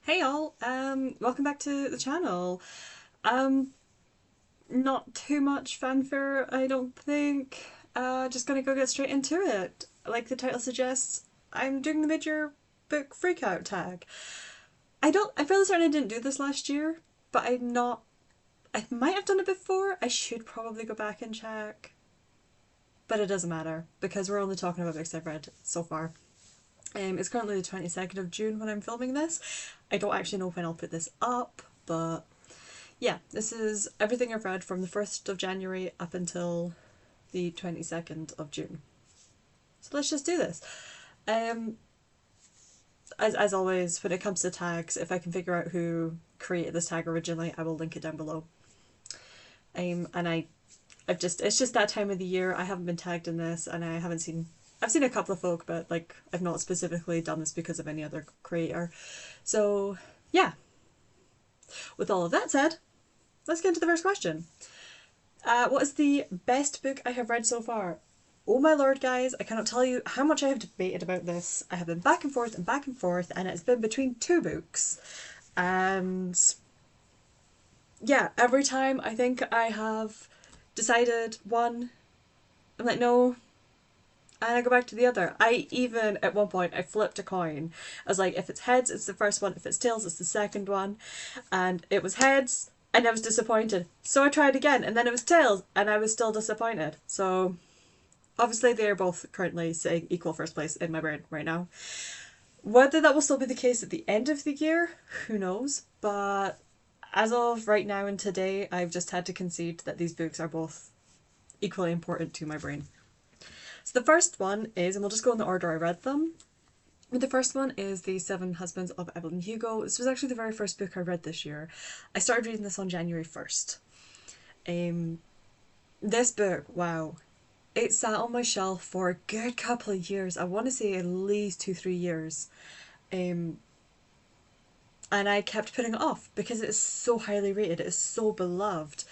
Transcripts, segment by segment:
Hey all, welcome back to the channel. Um, Not too much fanfare, I don't think. Just gonna go get straight into it. Like the title suggests, I'm doing the mid-year book Freakout tag. I'm fairly certain I didn't do this last year, but I might have done it before. I should probably go back and check. But it doesn't matter, because we're only talking about books I've read so far. It's currently the 22nd of June when I'm filming this. I don't actually know when I'll put this up, but yeah, this is everything I've read from the 1st of January up until the 22nd of June. So let's just do this. Um, as always, when it comes to tags, if I can figure out who created this tag originally, I will link it down below. And it's just that time of the year. I haven't been tagged in this, and I've seen a couple of folk, but like I've not specifically done this because of any other creator. So yeah. With all of that said, let's get into the first question. What is the best book I have read so far? Oh my lord, guys, I cannot tell you how much I have debated about this. I have been back and forth and back and forth, and it's been between two books. And yeah, every time I think I have decided one, I'm like, no, and I go back to the other. I even, at one point, I flipped a coin. I was like, if it's heads, it's the first one. If it's tails, it's the second one. And it was heads, and I was disappointed. So I tried again, and then it was tails, and I was still disappointed. So obviously they are both currently sitting equal first place in my brain right now. Whether that will still be the case at the end of the year, who knows? But as of right now and today, I've just had to concede that these books are both equally important to my brain. So the first one is, and we'll just go in the order I read them. The first one is The Seven Husbands of Evelyn Hugo. This was actually the very first book I read this year. I started reading this on January 1st. This book, wow. It sat on my shelf for a good couple of years. I want to say at least 2-3 years. Um, and I kept putting it off because it is so highly rated. It is so beloved.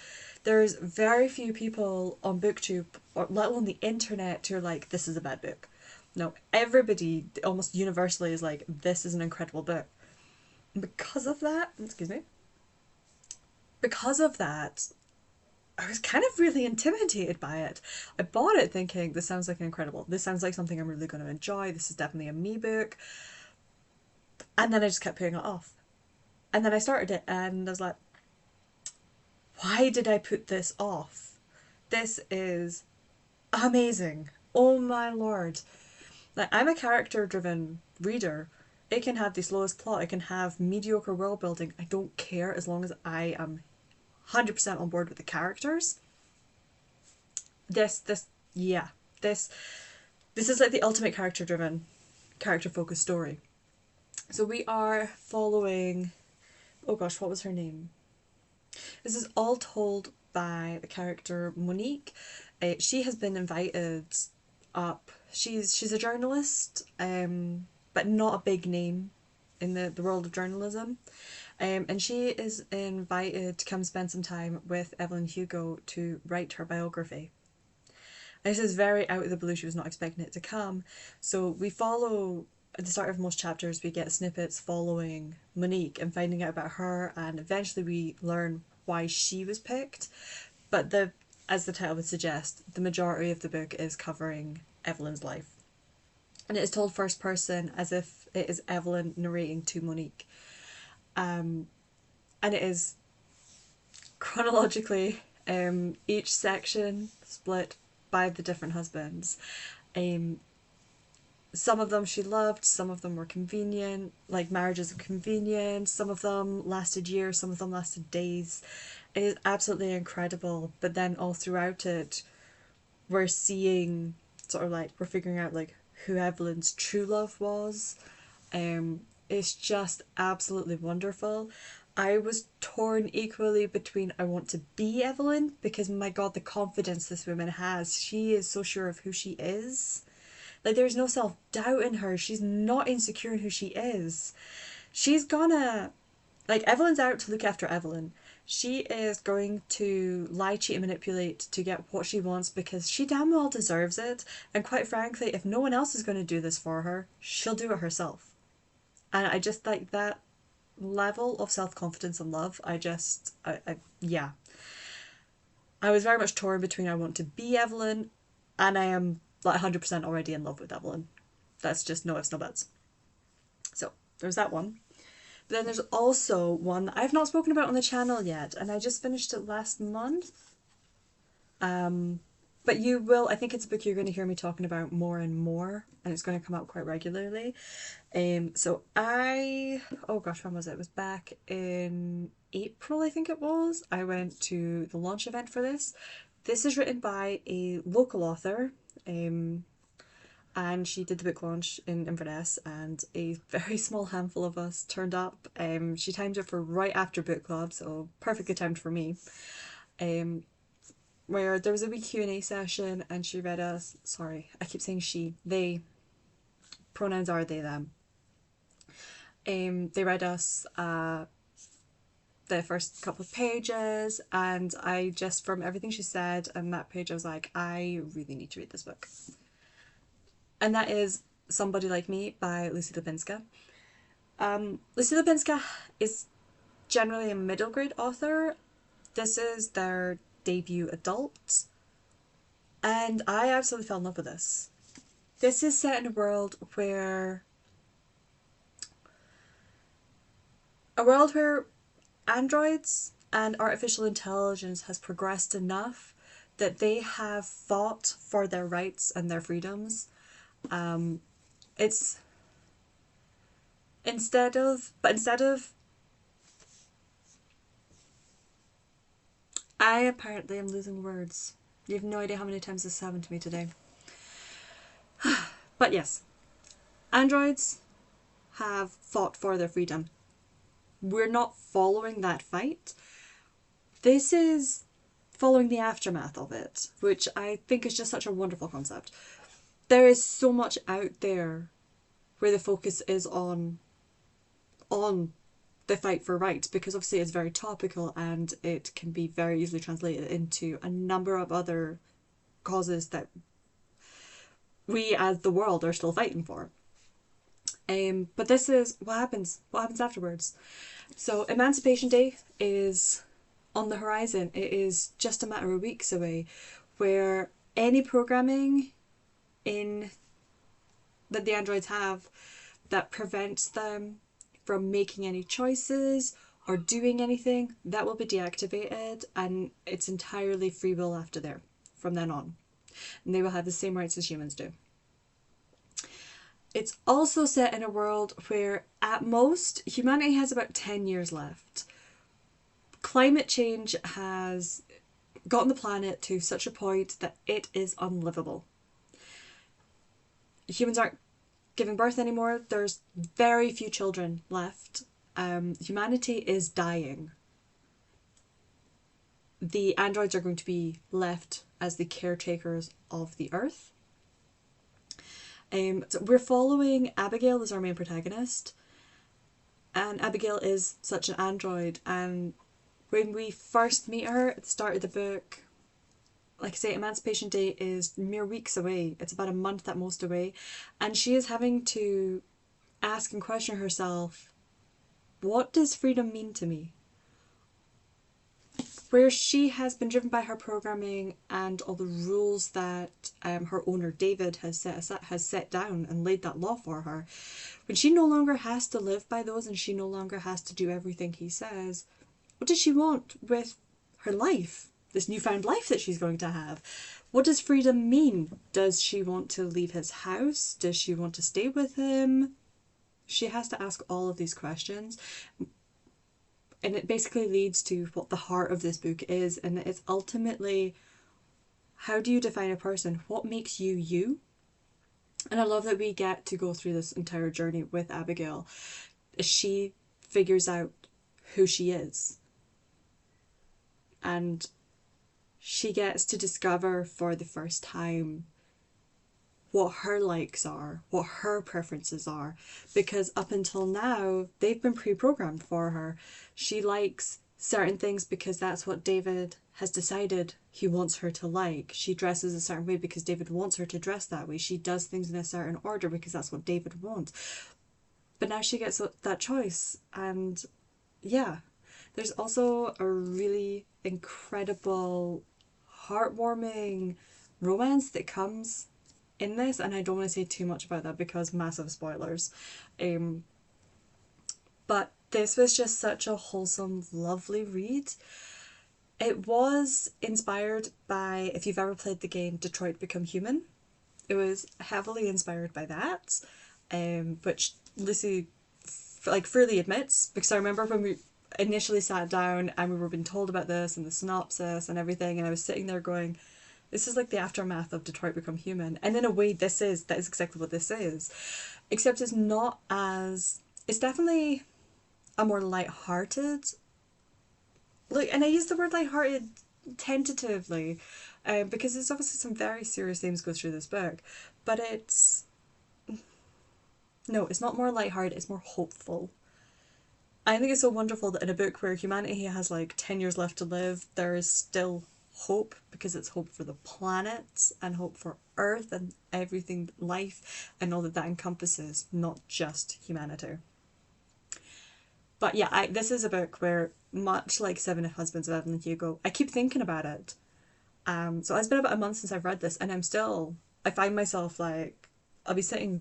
There's very few people on BookTube, or let alone the internet, who are like, this is a bad book. No, everybody almost universally is like, this is an incredible book. And because of that, excuse me, because of that, I was kind of really intimidated by it. I bought it thinking, this sounds like incredible. This sounds like something I'm really going to enjoy. This is definitely a me book. And then I just kept putting it off. And then I started it and I was like, why did I put this off? This is amazing. Oh my lord. Like, I'm a character driven reader. It can have the slowest plot, it can have mediocre world building. I don't care as long as I am 100% on board with the characters. Yeah. This is like the ultimate character driven, character focused story. So we are following, oh gosh, what was her name? This is all told by the character Monique. She has been invited up. She's a journalist, but not a big name in the world of journalism. And she is invited to come spend some time with Evelyn Hugo to write her biography. And this is very out of the blue. She was not expecting it to come. So we follow, at the start of most chapters, we get snippets following Monique and finding out about her, and eventually we learn why she was picked. But as the title would suggest, the majority of the book is covering Evelyn's life. And it is told first person, as if it is Evelyn narrating to Monique. And it is chronologically, each section split by the different husbands. Some of them she loved, some of them were convenient, like marriages of convenience, some of them lasted years, some of them lasted days. It is absolutely incredible, but then all throughout it, we're seeing, sort of like, we're figuring out like who Evelyn's true love was. It's just absolutely wonderful. I was torn equally between I want to be Evelyn, because my god, the confidence this woman has. She is so sure of who she is. Like, there's no self-doubt in her. She's not insecure in who she is. She's gonna... Like, Evelyn's out to look after Evelyn. She is going to lie, cheat and manipulate to get what she wants because she damn well deserves it. And quite frankly, if no one else is going to do this for her, she'll do it herself. And I just like that. level of self-confidence and love. Yeah. I was very much torn between I want to be Evelyn and I am like 100% already in love with Evelyn. That's just no ifs, no buts. So there's that one. But then there's also one that I've not spoken about on the channel yet, and I just finished it last month. But you will, I think it's a book you're going to hear me talking about more and more, and it's going to come out quite regularly. Oh gosh, when was it? It was back in April, I think it was. I went to the launch event for this. This is written by a local author, and she did the book launch in Inverness, and a very small handful of us turned up. She timed it for right after book club, so perfectly timed for me. Where there was a wee Q&A session, and she read us, sorry, I keep saying she, they, pronouns are they, them. They read us the first couple of pages, and I just, from everything she said and that page, I was like, I really need to read this book. And that is Somebody Like Me by Lucy Lipinska. Lucy Lipinska is generally a middle grade author. This is their debut adult, and I absolutely fell in love with this. This is set in a world where androids and artificial intelligence has progressed enough that they have fought for their rights and their freedoms. It's instead of I apparently am losing words. You have no idea how many times this happened to me today. But yes, androids have fought for their freedom. We're not following that fight. This is following the aftermath of it, which I think is just such a wonderful concept. There is so much out there where the focus is on the fight for rights, because obviously it's very topical and it can be very easily translated into a number of other causes that we as the world are still fighting for. But this is what happens afterwards. So Emancipation Day is on the horizon. It is just a matter of weeks away, where any programming that the androids have that prevents them from making any choices or doing anything, that will be deactivated, and it's entirely free will after there from then on. And they will have the same rights as humans do. It's also set in a world where, at most, humanity has about 10 years left. Climate change has gotten the planet to such a point that it is unlivable. Humans aren't giving birth anymore. There's very few children left. Humanity is dying. The androids are going to be left as the caretakers of the Earth. So we're following Abigail as our main protagonist, and Abigail is such an android, and when we first meet her at the start of the book, like I say, Emancipation Day is mere weeks away. It's about a month at most away, and she is having to ask and question herself, what does freedom mean to me? Where she has been driven by her programming and all the rules that her owner David has set down and laid that law for her, when she no longer has to live by those and she no longer has to do everything he says, what does she want with her life? This newfound life that she's going to have. What does freedom mean? Does she want to leave his house? Does she want to stay with him? She has to ask all of these questions. And it basically leads to what the heart of this book is, and it's ultimately, how do you define a person? What makes you you? And I love that we get to go through this entire journey with Abigail as she figures out who she is. And she gets to discover for the first time what her likes are, what her preferences are, because up until now they've been pre-programmed for her. She likes certain things because that's what David has decided he wants her to like. She dresses a certain way because David wants her to dress that way. She does things in a certain order because that's what David wants. but now she gets that choice. And yeah, there's also a really incredible, heartwarming romance that comes in this, and I don't want to say too much about that because massive spoilers. Um, but this was just such a wholesome, lovely read. It was inspired by, if you've ever played the game Detroit Become Human, it was heavily inspired by that, which Lucy like freely admits, because I remember when we initially sat down and we were being told about this and the synopsis and everything, and I was sitting there going, this is like the aftermath of Detroit Become Human. And in a way that is exactly what this is. Except it's not as, it's definitely a more light-hearted, like, and I use the word light-hearted tentatively, because there's obviously some very serious themes go through this book, but no, it's not more light-hearted, it's more hopeful. I think it's so wonderful that in a book where humanity has like 10 years left to live, there is still hope, because it's hope for the planet and hope for Earth and everything, life, and all that that encompasses, not just humanity. But yeah, this is a book where, much like Seven Husbands of Evelyn Hugo, I keep thinking about it. So it's been about a month since I've read this, and I find myself like, I'll be sitting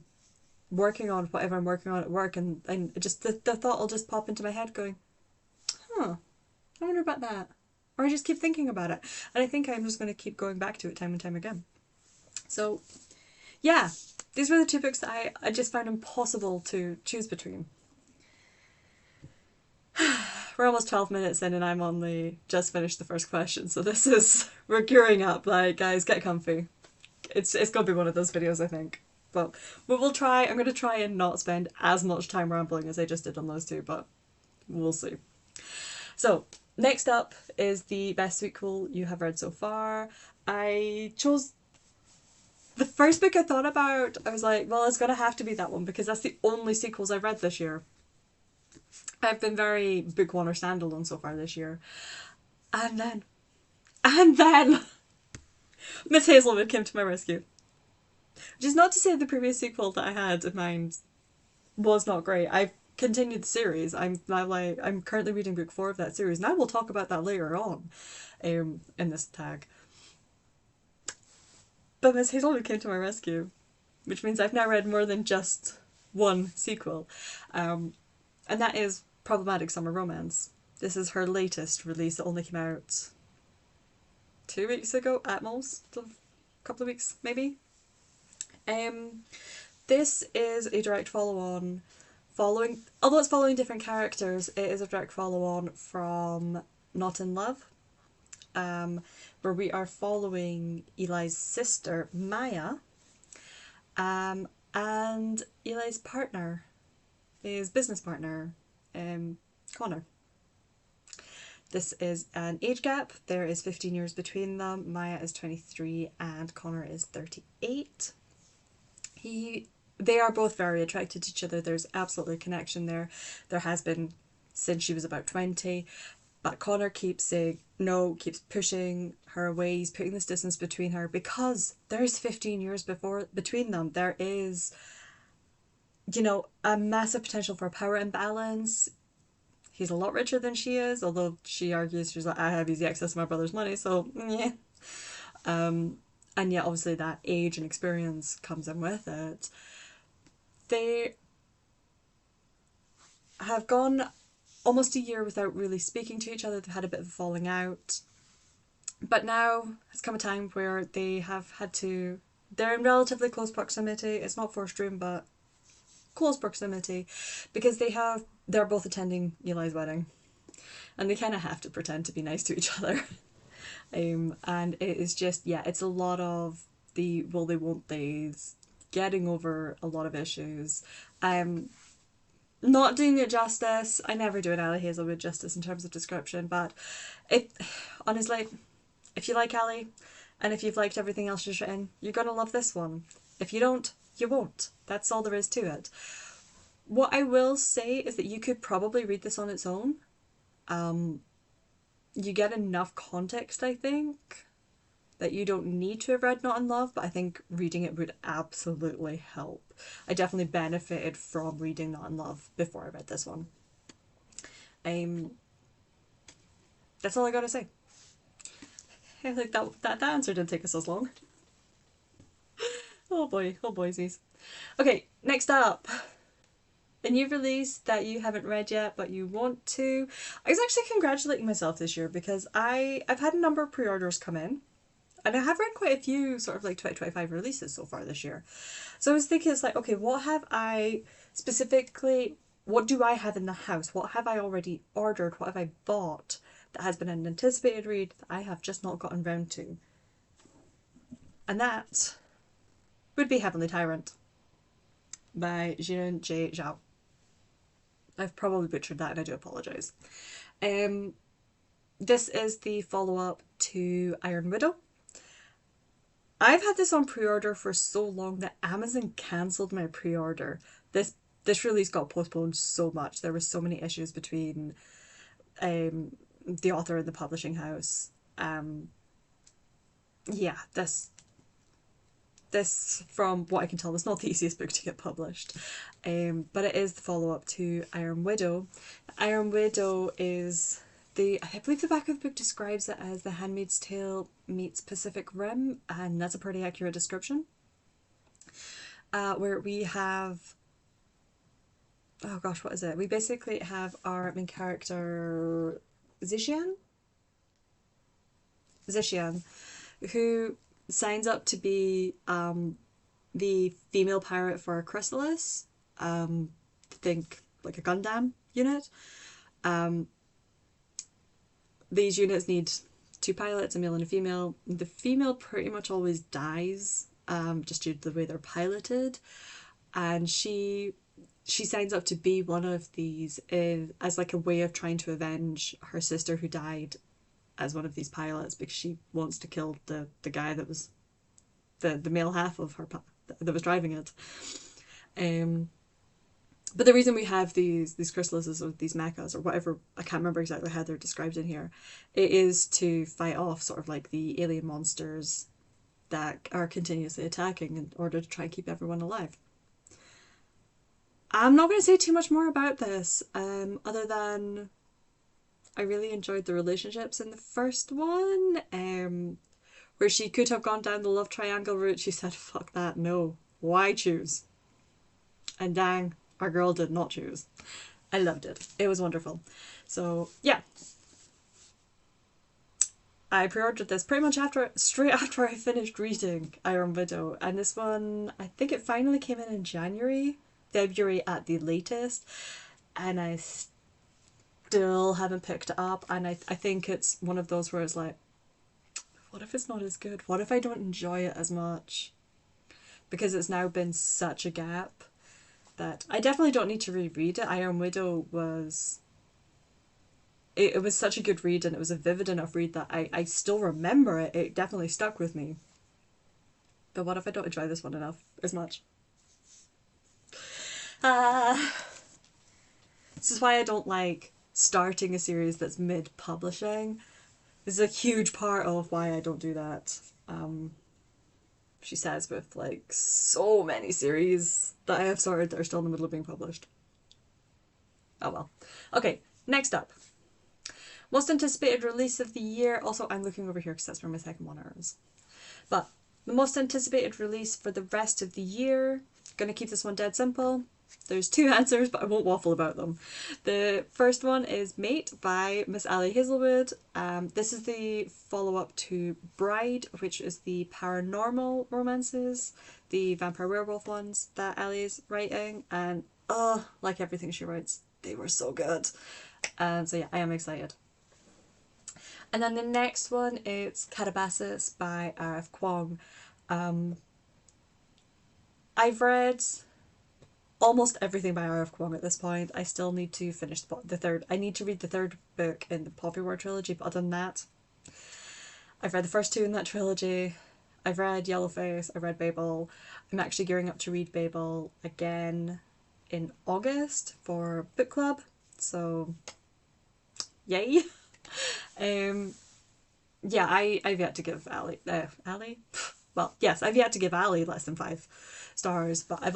working on whatever I'm working on at work, and just the thought will just pop into my head going, huh, I wonder about that. Or I just keep thinking about it. And I think I'm just going to keep going back to it time and time again. So, yeah, these were the two books that I just found impossible to choose between. We're almost 12 minutes in and I'm only just finished the first question. So we're gearing up. Like, guys, get comfy. It's going to be one of those videos, I think. But I'm going to try and not spend as much time rambling as I just did on those two, but we'll see. So, next up is the best sequel you have read so far. I chose the first book I thought about. I was like, well, it's going to have to be that one because that's the only sequels I've read this year. I've been very book one or standalone so far this year. And then Miss Hazelwood came to my rescue. Which is not to say the previous sequel that I had in mind was not great. I've continued the series. I'm currently reading book 4 of that series, and I will talk about that later on, in this tag. But Miss Hazelwood came to my rescue, which means I've now read more than just one sequel, and that is Problematic Summer Romance. This is her latest release. It only came out 2 weeks ago at most, a couple of weeks maybe. This is a direct follow-on, although it's following different characters, it is a direct follow-on from Not in Love, where we are following Eli's sister, Maya, and Eli's partner, his business partner, Connor. This is an age gap. There is 15 years between them. Maya is 23 and Connor is 38. They are both very attracted to each other. There's absolutely a connection there. There has been since she was about 20. But Connor keeps saying no, keeps pushing her away. He's putting this distance between her because there is 15 years between them. There is, a massive potential for power imbalance. He's a lot richer than she is, although she argues, she's like, I have easy access to my brother's money, so yeah. And yet obviously that age and experience comes in with it. They have gone almost a year without really speaking to each other. They've had a bit of a falling out. But now has come a time where they're in relatively close proximity. It's not forced room, but close proximity, because they're both attending Eli's wedding. And they kind of have to pretend to be nice to each other. And it is just, it's a lot of the will they won't they's, getting over a lot of issues. Not doing it justice. I never do an Ali Hazelwood justice in terms of description, but honestly, if you like Ali, and if you've liked everything else she's written, you're gonna love this one. If you don't, you won't. That's all there is to it. What I will say is that you could probably read this on its own. You get enough context, I think, that you don't need to have read Not in Love, but I think reading it would absolutely help. I definitely benefited from reading Not in Love before I read this one. Um, that's all I gotta say. I think that answer didn't take us as long. Oh boy, oh boysies. Okay, next up. A new release that you haven't read yet but you want to. I was actually congratulating myself this year because I've had a number of pre-orders come in. And I have read quite a few sort of like 2025 releases so far this year. So I was thinking, it's like, okay, what have I specifically, what do I have in the house? What have I already ordered? What have I bought that has been an anticipated read that I have just not gotten round to? And that would be Heavenly Tyrant by Jiren J. Zhao. I've probably butchered that and I do apologise. This is the follow-up to Iron Widow. I've had this on pre-order for so long that Amazon cancelled my pre-order. This release got postponed so much. There were so many issues between the author and the publishing house. Yeah, this from what I can tell was not the easiest book to get published. But it is the follow-up to Iron Widow. Iron Widow is I believe the back of the book describes it as The Handmaid's Tale meets Pacific Rim, and that's a pretty accurate description. Where we have, oh gosh, what is it? We basically have our main character, Zishian, who signs up to be the female pirate for Chrysalis. Think like a Gundam unit. These units need 2 pilots, a male and a female. The female pretty much always dies, just due to the way they're piloted. And she signs up to be one of these as like a way of trying to avenge her sister who died as one of these pilots, because she wants to kill the guy that was the male half of her that was driving it. But the reason we have these chrysalises or these mechas or whatever, I can't remember exactly how they're described in here, it is to fight off sort of like the alien monsters that are continuously attacking in order to try and keep everyone alive. I'm not going to say too much more about this, other than I really enjoyed the relationships in the first one, where she could have gone down the love triangle route. She said, fuck that, no. Why choose? And dang, our girl did not choose. I loved it. It was wonderful. So, yeah. I pre-ordered this pretty much straight after I finished reading Iron Widow. And this one, I think it finally came in January, February at the latest. And I still haven't picked it up. And I think it's one of those where it's like, what if it's not as good? What if I don't enjoy it as much? Because it's now been such a gap that I definitely don't need to reread it. Iron Widow was... It was such a good read, and it was a vivid enough read that I still remember it. It definitely stuck with me. But what if I don't enjoy this one enough as much? This is why I don't like starting a series that's mid-publishing. This is a huge part of why I don't do that. She says with like so many series that I have started that are still in the middle of being published. Oh well. Okay, next up. Most anticipated release of the year. Also, I'm looking over here because that's where my second one is. But the most anticipated release for the rest of the year. Gonna keep this one dead simple. There's 2 answers, but I won't waffle about them. The first one is Mate by Miss Ali Hazelwood. This is the follow-up to Bride, which is the paranormal romances, the vampire werewolf ones that Ali is writing. And like everything she writes, they were so good. So yeah, I am excited. And then the next one is Catabasis by R.F. Kuang. I've read almost everything by R.F. Kuang at this point. I still need to finish the third. I need to read the 3rd book in the Poppy War trilogy, but other than that, I've read the first 2 in that trilogy. I've read Yellowface, I've read Babel. I'm actually gearing up to read Babel again in August for book club, so yay. yeah, I've yet to give Ali? Well, yes, I've yet to give Ali less than 5 stars, but I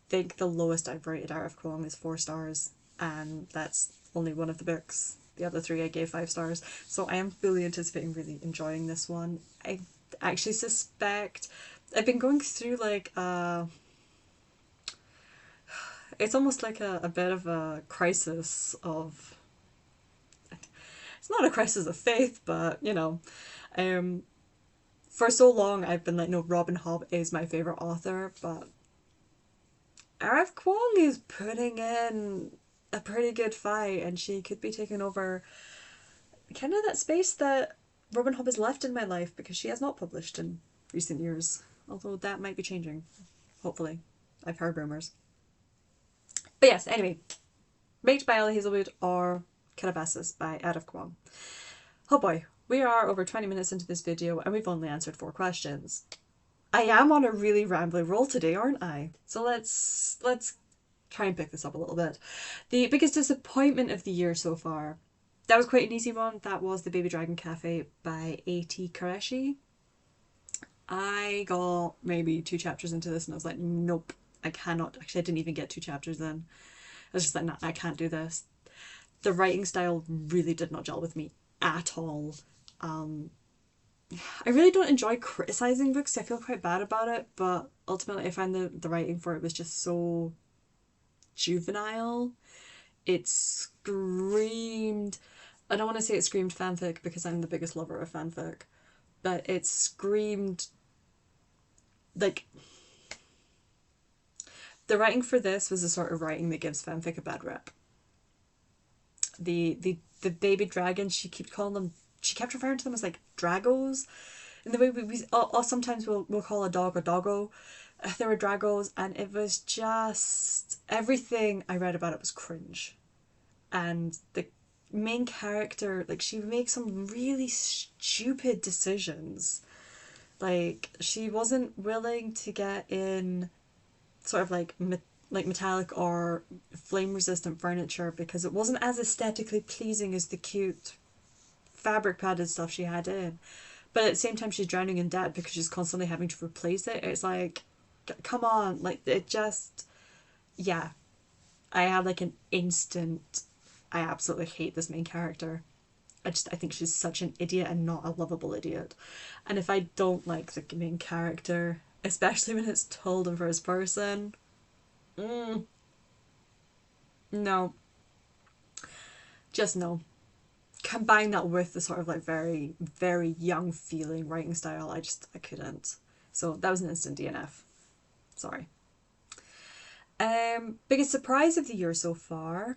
think the lowest I've rated Art of Kwong is 4 stars, and that's only one of the books. The other three I gave 5 stars, so I am fully anticipating really enjoying this one. I actually suspect I've been going through like it's almost like a bit of a crisis of, it's not a crisis of faith, but um, for so long I've been like, no, Robin Hobb is my favorite author, but Arif Kwong is putting in a pretty good fight, and she could be taking over kind of that space that Robin Hobb has left in my life because she has not published in recent years. Although that might be changing, hopefully. I've heard rumours. But yes, anyway, Baked by Ella Hazelwood or Calabasas by Arif Kwong. Oh boy, we are over 20 minutes into this video and we've only answered 4 questions. I am on a really rambly roll today, aren't I? So let's try and pick this up a little bit. The biggest disappointment of the year so far. That was quite an easy one. That was The Baby Dragon Cafe by A.T. Qureshi. I got maybe 2 chapters into this and I was like, nope, I cannot. Actually, I didn't even get 2 chapters then. I was just like, nah, I can't do this. The writing style really did not gel with me at all. I really don't enjoy criticizing books. I feel quite bad about it, but ultimately I find the writing for it was just so juvenile. It screamed, I don't want to say it screamed fanfic because I'm the biggest lover of fanfic, but it screamed like, the writing for this was the sort of writing that gives fanfic a bad rep. The baby dragons, she kept referring to them as like dragos, in the way or sometimes we'll call a dog a doggo. There were dragos, and it was just, everything I read about it was cringe. And the main character, like, she makes some really stupid decisions. Like, she wasn't willing to get in sort of like metallic or flame resistant furniture because it wasn't as aesthetically pleasing as the cute fabric padded stuff she had in. But at the same time, she's drowning in debt because she's constantly having to replace it. It's like, come on, like, it just, yeah. I had like an instant, I absolutely hate this main character. I think she's such an idiot and not a lovable idiot. And if I don't like the main character, especially when it's told in first person, no. Just no. Combine that with the sort of like very, very young feeling writing style, I couldn't. So that was an instant DNF. Sorry. Biggest surprise of the year so far.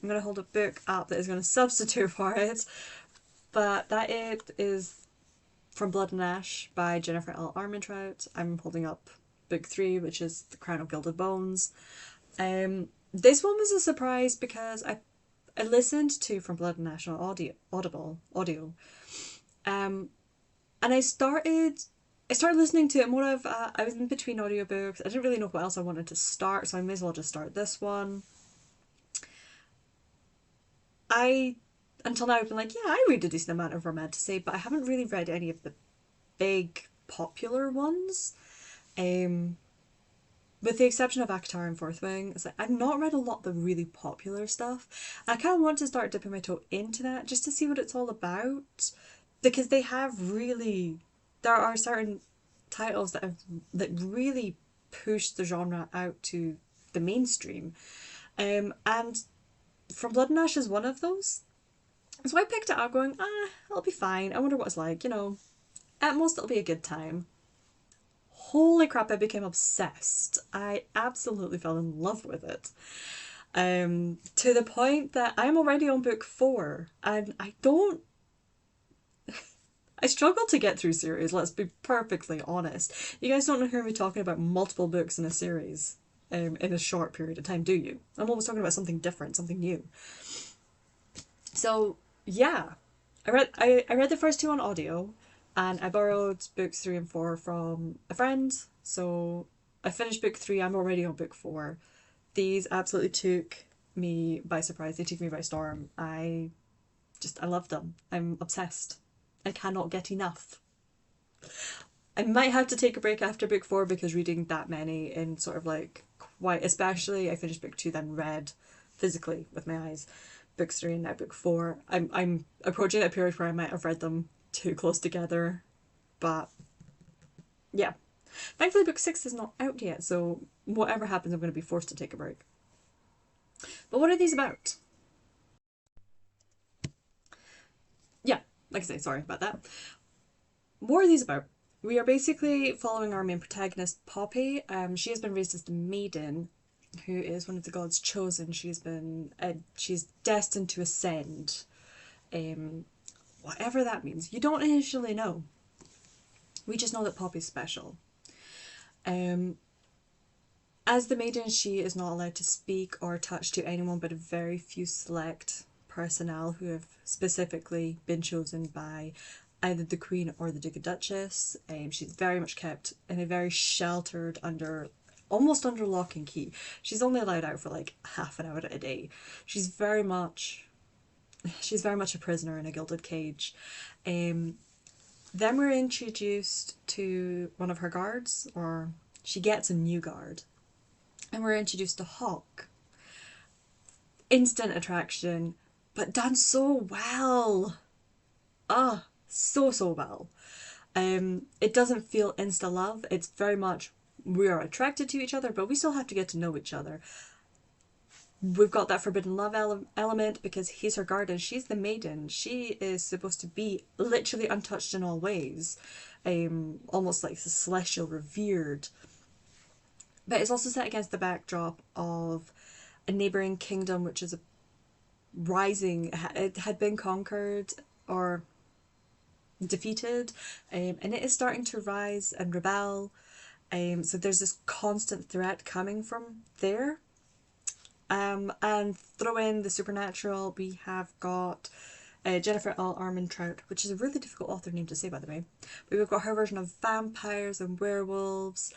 I'm going to hold a book up that is going to substitute for it, but that it is From Blood and Ash by Jennifer L. Armentrout. I'm holding up book 3, which is The Crown of Gilded Bones. This one was a surprise because I listened to From Blood and Ash on audio, and I started listening to it more of, I was in between audiobooks. I didn't really know what else I wanted to start, so I may as well just start this one. Until now, I've been like, yeah, I read a decent amount of romantasy, but I haven't really read any of the big popular ones. With the exception of Akatar and Fourth Wing, it's like I've not read a lot of the really popular stuff. I kind of want to start dipping my toe into that just to see what it's all about, because there are certain titles that really pushed the genre out to the mainstream, and From Blood and Ash is one of those. So I picked it up going, it'll be fine. I wonder what it's like, at most it'll be a good time. Holy crap, I became obsessed. I absolutely fell in love with it. To the point that I'm already on book 4, and I struggle to get through series, let's be perfectly honest. You guys don't hear me talking about multiple books in a series in a short period of time, do you? I'm always talking about something different, something new. So, yeah. I read the first 2 on audio, and I borrowed books 3 and 4 from a friend. So I finished book 3, I'm already on book 4. These absolutely took me by surprise. They took me by storm. I Just, I love them. I'm obsessed. I cannot get enough. I might have to take a break after book 4 because reading that many in sort of like quite, especially I finished book 2 then read physically with my eyes books 3 and now book 4. I'm approaching that period where I might have read them too close together, but yeah. Thankfully book 6 is not out yet, so whatever happens I'm going to be forced to take a break. But what are these about? Yeah, like I say, sorry about that. What are these about? We are basically following our main protagonist, Poppy. She has been raised as the maiden, who is one of the gods chosen. She's destined to ascend. Whatever that means. You don't initially know. We just know that Poppy's special. As the maiden, she is not allowed to speak or touch to anyone but a very few select personnel who have specifically been chosen by either the Queen or the Duke and Duchess. She's very much kept in a very sheltered, almost under lock and key. She's only allowed out for like half an hour a day. She's very much a prisoner in a gilded cage. Then we're introduced to one of her guards, or she gets a new guard, and we're introduced to Hawk. Instant attraction, but done so well. So well. It doesn't feel insta love. It's very much we are attracted to each other, but we still have to get to know each other. We've got that forbidden love element because he's her guard and she's the maiden. She is supposed to be literally untouched in all ways, almost like celestial, revered. But it's also set against the backdrop of a neighbouring kingdom which is rising. It had been conquered or defeated, and it is starting to rise and rebel. So there's this constant threat coming from there. And throw in the supernatural, we have got Jennifer L. Armentrout, which is a really difficult author name to say, by the way. But we've got her version of vampires and werewolves,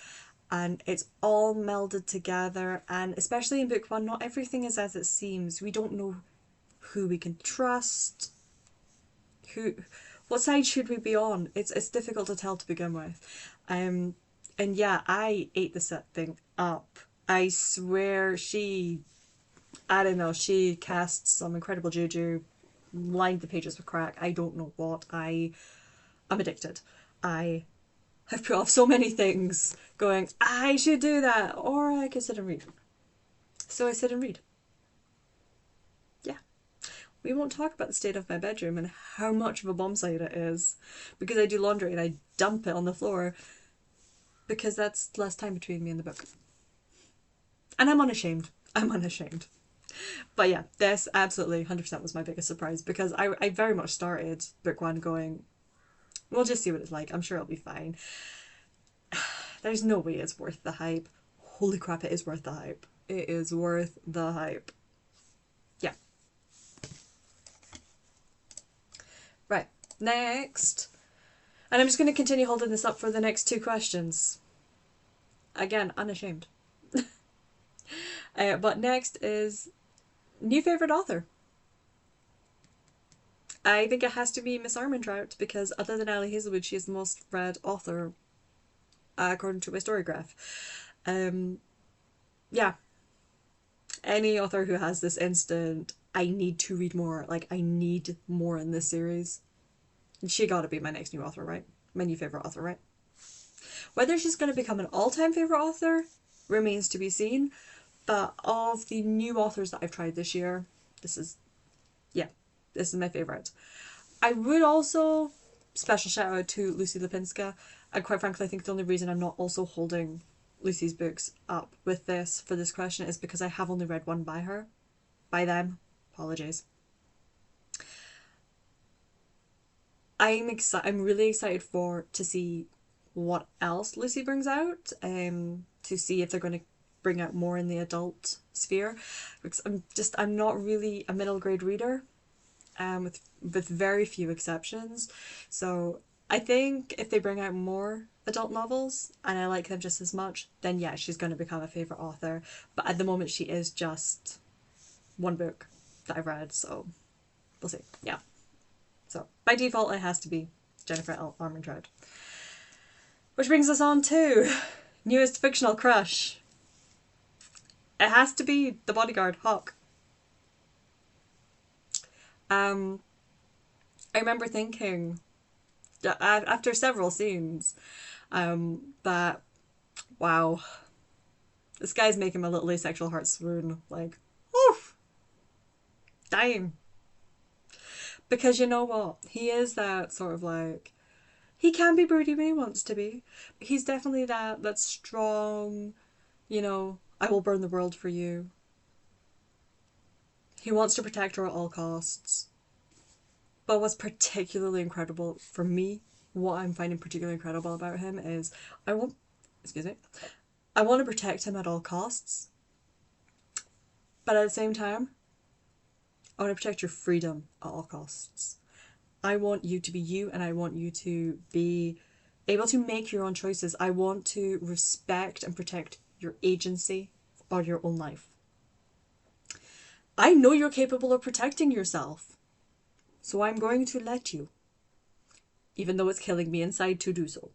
and it's all melded together. And especially in book 1, not everything is as it seems. We don't know who we can trust. What side should we be on? It's difficult to tell to begin with. And yeah, I ate the set thing up. I swear she cast some incredible juju, lined the pages with crack. I don't know what. I'm addicted. I have put off so many things going, I should do that, or I could sit and read. So I sit and read. Yeah. We won't talk about the state of my bedroom and how much of a bomb site it is, because I do laundry and I dump it on the floor, because that's less time between me and the book. And I'm unashamed. But yeah, this absolutely 100% was my biggest surprise, because I very much started book 1 going, we'll just see what it's like. I'm sure it'll be fine. There's no way it's worth the hype. Holy crap, it is worth the hype. It is worth the hype. Yeah. Right, next. And I'm just going to continue holding this up for the next 2 questions. Again, unashamed. But next is new favourite author. I think it has to be Miss Armentrout, because other than Ali Hazelwood, she is the most read author according to my Storygraph. Yeah. Any author who has this instant, I need to read more, like I need more in this series, she gotta be my next new author, right? My new favourite author, right? Whether she's going to become an all-time favourite author remains to be seen, but of the new authors that I've tried this year, this is my favourite. I would also special shout out to Lucy Lipinska, and quite frankly I think the only reason I'm not also holding Lucy's books up with this for this question is because I have only read one by them. Apologies. I'm really excited to see what else Lucy brings out, to see if they're going to bring out more in the adult sphere, because I'm not really a middle grade reader, with very few exceptions. So I think if they bring out more adult novels and I like them just as much, then yeah, she's going to become a favourite author. But at the moment she is just one book that I've read, so we'll see. Yeah. So by default, it has to be Jennifer Armentrout. Which brings us on to newest fictional crush. It has to be the bodyguard, Hawk. I remember thinking, after several scenes, that, wow, this guy's making my little asexual heart swoon. Like, oof, dying. Because you know what? He is that sort of like, he can be broody when he wants to be. But he's definitely that strong, you know, I will burn the world for you. He wants to protect her at all costs. But what's particularly incredible for me, what I'm finding particularly incredible about him is I want to protect him at all costs. But at the same time, I want to protect your freedom at all costs. I want you to be you, and I want you to be able to make your own choices. I want to respect and protect your agency of your own life. I know you're capable of protecting yourself, so I'm going to let you, even though it's killing me inside to do so.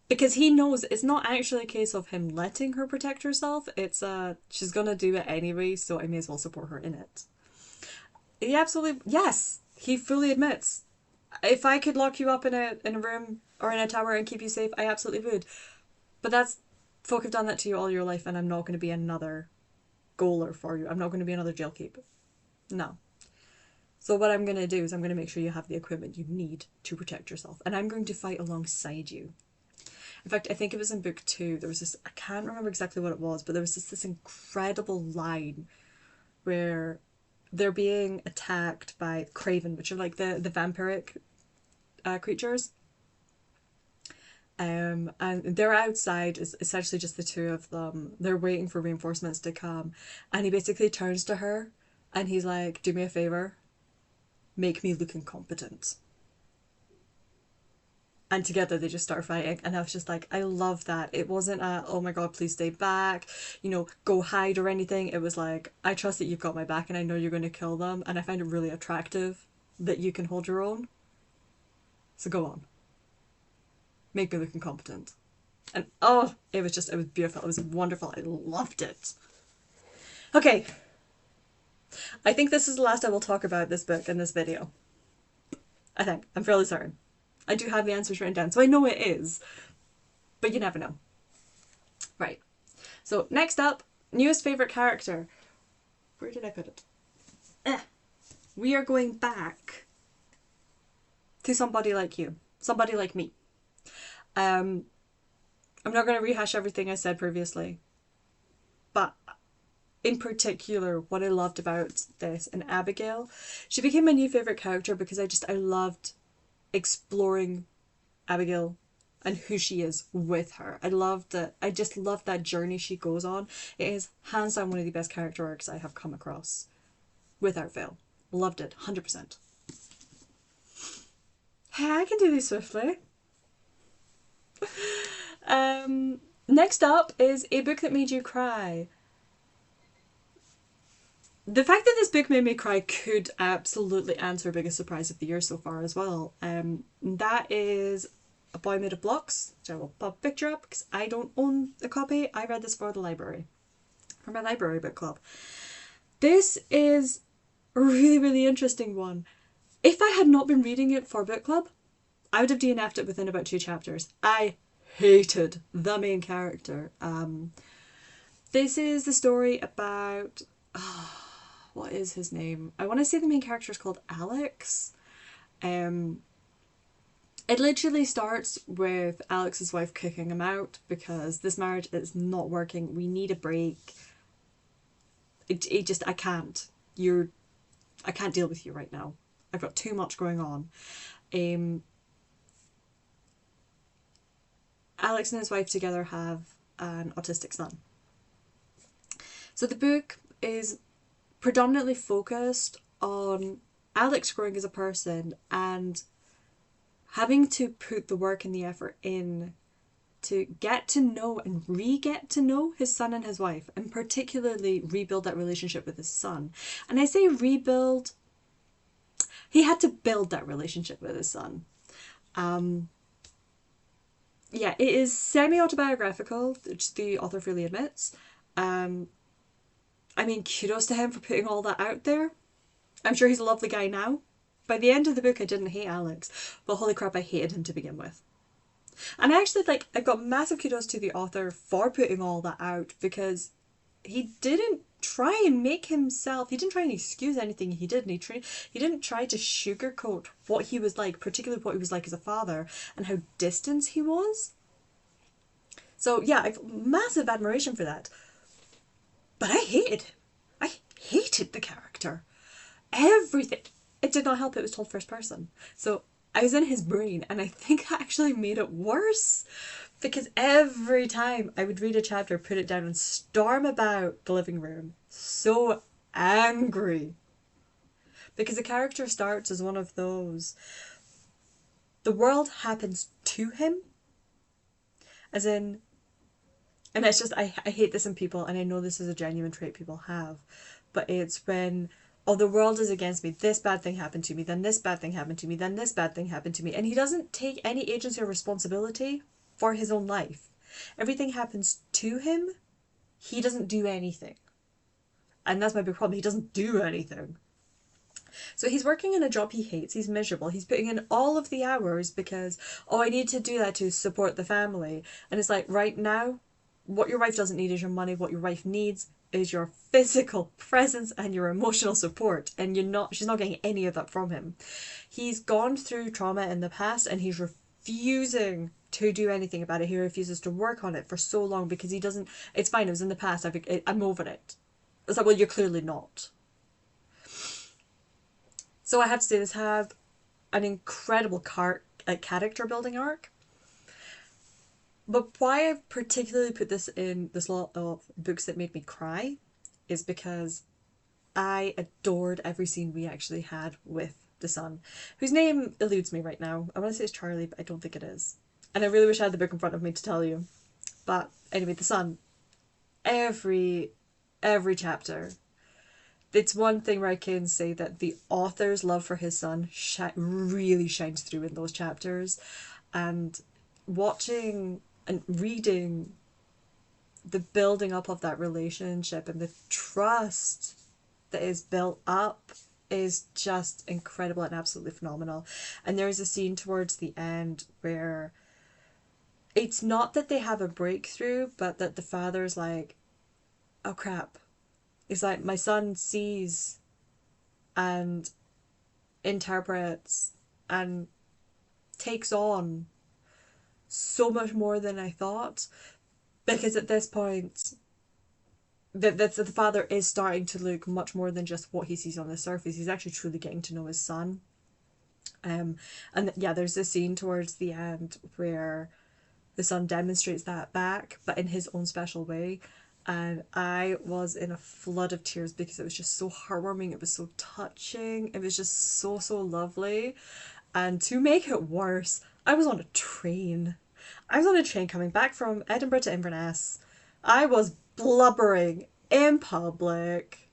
Because he knows it's not actually a case of him letting her protect herself, it's she's gonna do it anyway, so I may as well support her in it. He absolutely, yes, he fully admits, if I could lock you up in a room or in a tower and keep you safe, I absolutely would. But folk have done that to you all your life, and I'm not going to be another goaler for you. I'm not going to be another jailkeep. No. So what I'm going to do is I'm going to make sure you have the equipment you need to protect yourself, and I'm going to fight alongside you. In fact, I think it was in book 2, there was this, I can't remember exactly what it was, but there was this incredible line where they're being attacked by Craven, which are like the vampiric creatures. And they're outside, is essentially just the two of them. They're waiting for reinforcements to come. And he basically turns to her and he's like, do me a favor, make me look incompetent. And together they just start fighting. And I was just like, I love that. It wasn't a, oh my god, please stay back, you know, go hide or anything. It was like, I trust that you've got my back and I know you're going to kill them. And I find it really attractive that you can hold your own. So go on. Make me look incompetent. And oh, it was beautiful. It was wonderful. I loved it. Okay. I think this is the last I will talk about this book in this video. I think. I'm fairly certain. I do have the answers written down, so I know it is. But you never know. Right. So next up, newest favourite character. Where did I put it? We are going back to somebody like you. Somebody like me. I'm not going to rehash everything I said previously. But in particular, what I loved about this, and Abigail, she became my new favourite character because I loved exploring Abigail and who she is with her. I just loved that journey she goes on. It is hands down one of the best character arcs I have come across. Without fail. Loved it, 100%. Hey, I can do these swiftly. Next up is a book that made you cry. The fact that this book made me cry could absolutely answer biggest surprise of the year so far as well. That is A Boy Made of Blocks, which I will pop a picture up because I don't own a copy. I read this for the library, for my library book club. This is a really, really interesting one. If I had not been reading it for book club, I would have DNF'd it within about 2 chapters. I hated the main character. This is the story about... what is his name? I want to say the main character is called Alex. It literally starts with Alex's wife kicking him out because this marriage is not working. We need a break. I can't. I can't deal with you right now. I've got too much going on. Alex and his wife together have an autistic son. So the book is predominantly focused on Alex growing as a person and having to put the work and the effort in to get to know and re-get to know his son and his wife, and particularly rebuild that relationship with his son. And I say rebuild he had to build that relationship with his son. Yeah, it is semi-autobiographical, which the author freely admits. Um, I mean, kudos to him for putting all that out there. I'm sure he's a lovely guy now. By the end of the book, I didn't hate Alex, but holy crap, I hated him to begin with. And I actually, like, I got massive kudos to the author for putting all that out, because he didn't try and make himself, he didn't try and excuse anything he did, and he didn't try to sugarcoat what he was like, particularly what he was like as a father, and how distant he was. So yeah, I've massive admiration for that. But I hated him. I hated the character. Everything. It did not help it was told first person. So I was in his brain, and I think that actually made it worse. Because every time I would read a chapter, put it down, and storm about the living room, so angry. Because the character starts as one of those, the world happens to him, as in, and it's just, I hate this in people, and I know this is a genuine trait people have, but it's when, oh, the world is against me, this bad thing happened to me, then this bad thing happened to me, then this bad thing happened to me, and he doesn't take any agency or responsibility for his own life. Everything happens to him, he doesn't do anything. And that's my big problem, he doesn't do anything. So he's working in a job he hates, he's miserable, he's putting in all of the hours because, oh, I need to do that to support the family. And it's like, right now, what your wife doesn't need is your money, what your wife needs is your physical presence and your emotional support, and she's not getting any of that from him. He's gone through trauma in the past, and he's refusing to do anything about it. He refuses to work on it for so long because he doesn't, it's fine, it was in the past, I'm over it. It's like, well, you're clearly not. So I have to say, this had an incredible character building arc. But why I particularly put this in this lot of books that made me cry is because I adored every scene we actually had with the son, whose name eludes me right now. I want to say it's Charlie, but I don't think it is. And I really wish I had the book in front of me to tell you. But anyway, the son, every chapter, it's one thing where I can say that the author's love for his son really shines through in those chapters. And watching and reading the building up of that relationship and the trust that is built up is just incredible and absolutely phenomenal. And there is a scene towards the end where it's not that they have a breakthrough, but that the father's like, oh crap. It's like, my son sees and interprets and takes on so much more than I thought, because at this point the father is starting to look much more than just what he sees on the surface. He's actually truly getting to know his son. And yeah, there's this scene towards the end where the son demonstrates that back, but in his own special way. And I was in a flood of tears because it was just so heartwarming. It was so touching. It was just so, so lovely. And to make it worse, I was on a train. I was on a train coming back from Edinburgh to Inverness. I was blubbering in public,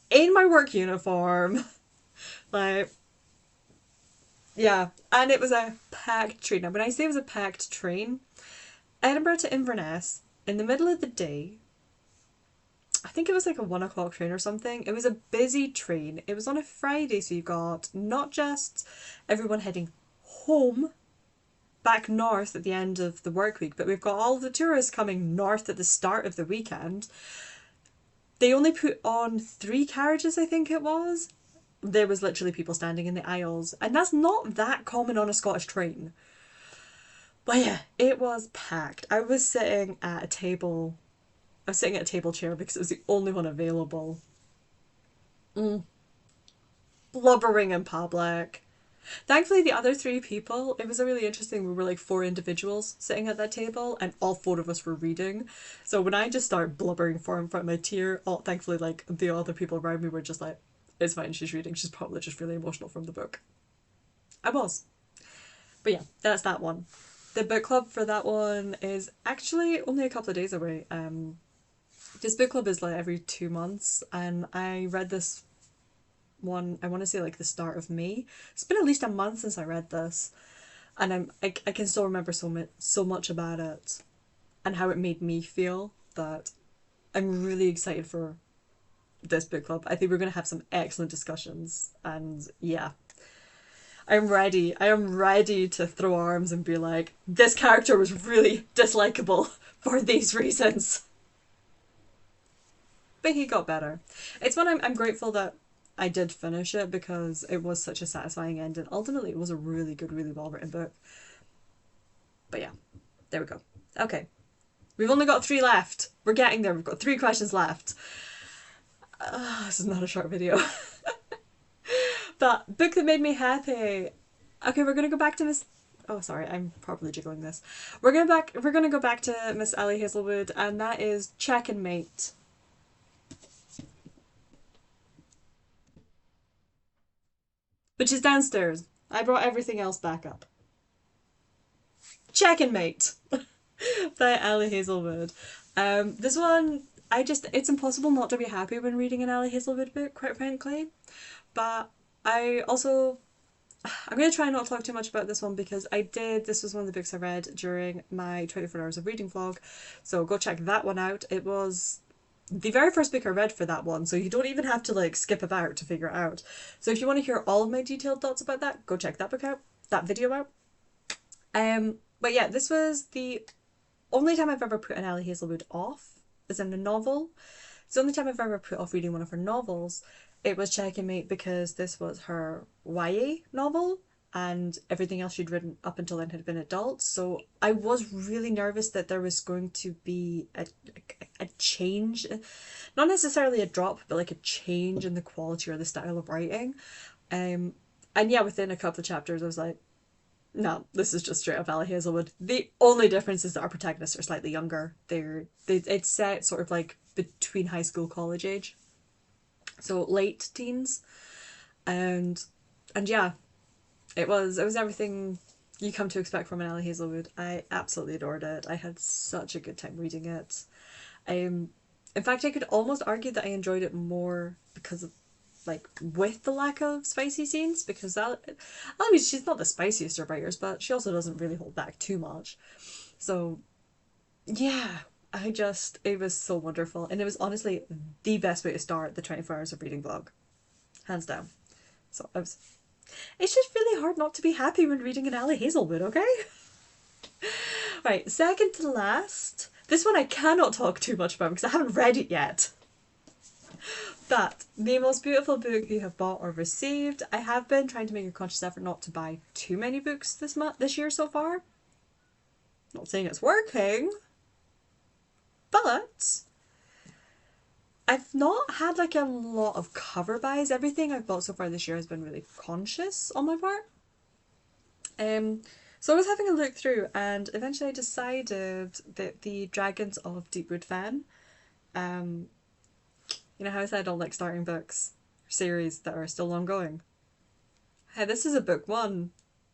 in my work uniform. Like, yeah. And it was a packed train. Now, when I say it was a packed train, Edinburgh to Inverness, in the middle of the day, I think it was like a 1 o'clock train or something. It was a busy train. It was on a Friday, so you got not just everyone heading home, back north at the end of the work week, but we've got all the tourists coming north at the start of the weekend. They only put on 3 carriages, I think it was. There was literally people standing in the aisles, and that's not that common on a Scottish train. But yeah, it was packed. I was sitting at a table chair because it was the only one available. Blubbering in public. Thankfully, the other 3 people, it was a really interesting, we were like 4 individuals sitting at that table, and all 4 of us were reading. So when I just started blubbering in front of my tear, thankfully, like, the other people around me were just like, it's fine, she's reading, she's probably just really emotional from the book. I was. But yeah, that's that one. The book club for that one is actually only a couple of days away. This book club is like every 2 months, and I read this one, I want to say like the start of May. It's been at least a month since I read this, and I can still remember so much about it and how it made me feel that I'm really excited for this book club. I think we're going to have some excellent discussions, and yeah, I'm ready. I am ready to throw arms and be like, this character was really dislikable for these reasons. But he got better. It's one I'm grateful that I did finish it because it was such a satisfying end, and ultimately it was a really good, really well written book. But yeah, there we go. Okay. We've only got 3 left. We're getting there. We've got 3 questions left. This is not a short video. But book that made me happy. Okay, we're gonna go back to Miss. Oh, sorry, I'm probably jiggling this. We're gonna go back to Miss Ellie Hazelwood, and that is Check and Mate. Which is downstairs. I brought everything else back up. Check and Mate by Ellie Hazelwood. This one, it's impossible not to be happy when reading an Ellie Hazelwood book, quite frankly. But I'm going to try not to talk too much about this one because this was one of the books I read during my 24 hours of reading vlog. So go check that one out. It was the very first book I read for that one, so you don't even have to like skip about to figure it out. So if you want to hear all of my detailed thoughts about that, go check that book out, that video out. But yeah, this was the only time I've ever put an Ellie Hazelwood off, as in a novel. It's the only time I've ever put off reading one of her novels. It was Check and Mate because this was her YA novel, and everything else she'd written up until then had been adult. So I was really nervous that there was going to be a change, not necessarily a drop, but like a change in the quality or the style of writing. And yeah, within a couple of chapters, I was like, no, this is just straight up Ellie Hazelwood. The only difference is that our protagonists are slightly younger. It's set sort of like between high school, college age, so late teens, and yeah, it was everything you come to expect from an Ellie Hazelwood. I absolutely adored it. I had such a good time reading it. In fact, I could almost argue that I enjoyed it more because of like with the lack of spicy scenes, because I mean, she's not the spiciest of writers, but she also doesn't really hold back too much. So yeah, it was so wonderful, and it was honestly the best way to start the 24 hours of reading vlog, hands down. So it's just really hard not to be happy when reading an Ellie Hazelwood, okay? Right, second to last, this one I cannot talk too much about because I haven't read it yet. But the most beautiful book you have bought or received. I have been trying to make a conscious effort not to buy too many books this year so far. Not saying it's working, but I've not had like a lot of cover buys. Everything I've bought so far this year has been really conscious on my part. So I was having a look through, and eventually I decided that the Dragons of Deepwood Fen, you know how I said I don't like starting books or series that are still ongoing? Hey, this is a book 1,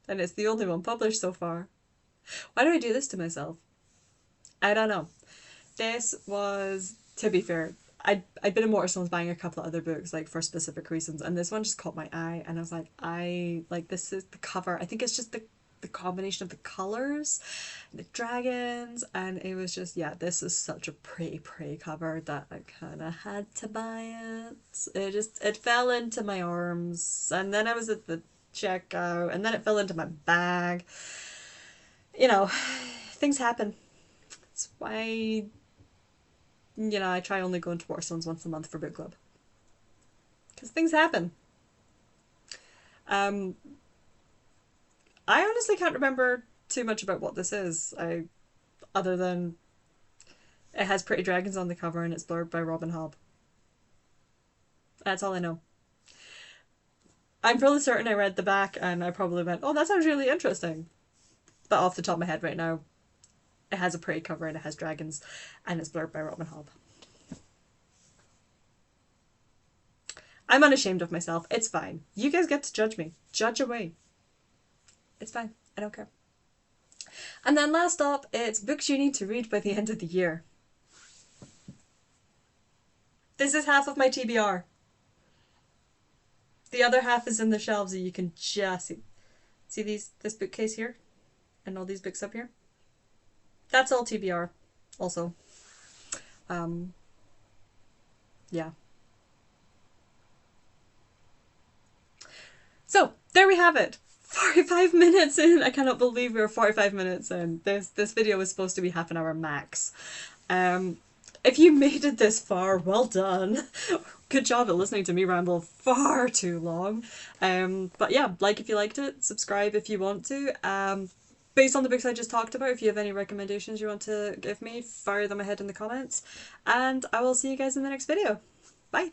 and it's the only one published so far. Why do I do this to myself? I don't know. This was, to be fair, I'd been in Waterstones buying a couple of other books like for specific reasons, and this one just caught my eye, and I was like, this is the cover. I think it's just the combination of the colours, the dragons, and it was just, yeah, this is such a pretty cover that I kind of had to buy it. It fell into my arms, and then I was at the checkout, and then it fell into my bag. You know, things happen. That's why, you know, I try only going to Waterstones once a month for book club. Because things happen. I honestly can't remember too much about what this is, other than it has pretty dragons on the cover and it's blurred by Robin Hobb. That's all I know. I'm fairly certain I read the back and I probably went, oh, that sounds really interesting. But off the top of my head right now, it has a pretty cover and it has dragons and it's blurred by Robin Hobb. I'm unashamed of myself. It's fine. You guys get to judge me. Judge away. It's fine. I don't care. And then last up, it's books you need to read by the end of the year. This is half of my TBR. The other half is in the shelves and you can just see this bookcase here and all these books up here. That's all TBR also. Um, yeah. So there we have it. 45 minutes in. I cannot believe we're 45 minutes in. This video was supposed to be half an hour max. If you made it this far, well done. Good job at listening to me ramble far too long. But yeah, like if you liked it, subscribe if you want to. Based on the books I just talked about, if you have any recommendations you want to give me, fire them ahead in the comments. And I will see you guys in the next video. Bye!